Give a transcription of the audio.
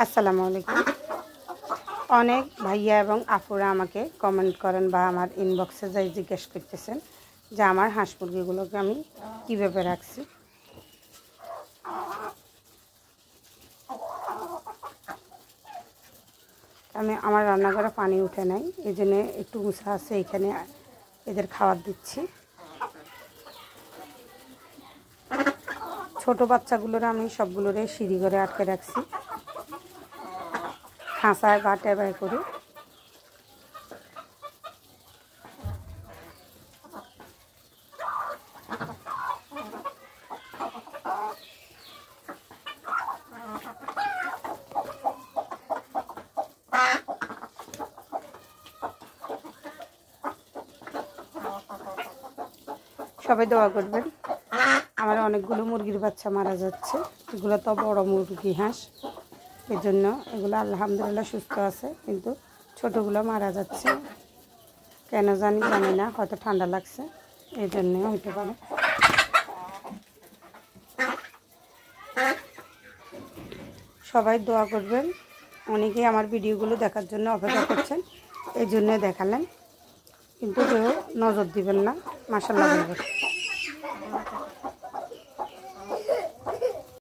আসসালামু আলাইকুম। অনেক ভাইয়া এবং আপুরা আমাকে কমেন্ট করেন বা আমার ইনবক্সে যাই জিজ্ঞেস করতেছেন যে আমার হাঁস মুরগিগুলোকে আমি কীভাবে রাখছি। আমার রান্নাঘরে পানি উঠে নাই, এই জন্য একটু উঁচা আছে, এখানে এদের খাবার দিচ্ছি। ছোট বাচ্চাগুলোর আমি সবগুলোরে সিঁড়ি করে আটকে রাখছি, খাঁচায় বা টেবায় করে। সবাই দোয়া করবেন। আমার অনেকগুলো মুরগির বাচ্চা মারা যাচ্ছে, এগুলো তো বড় মুরগি হাঁস, এই জন্য এগুলো আলহামদুলিল্লাহ সুস্থ আছে, কিন্তু ছোটোগুলো মারা যাচ্ছে। কেন জানি না, হয়তো ঠান্ডা লাগছে, এই জন্যে হইতে পারে। সবাই দোয়া করবেন। অনেকেই আমার ভিডিওগুলো দেখার জন্য অপেক্ষা করছেন, এই জন্যে দেখালেন, কিন্তু কেউ নজর দিবেন না। মাশাআল্লাহ বলবেন।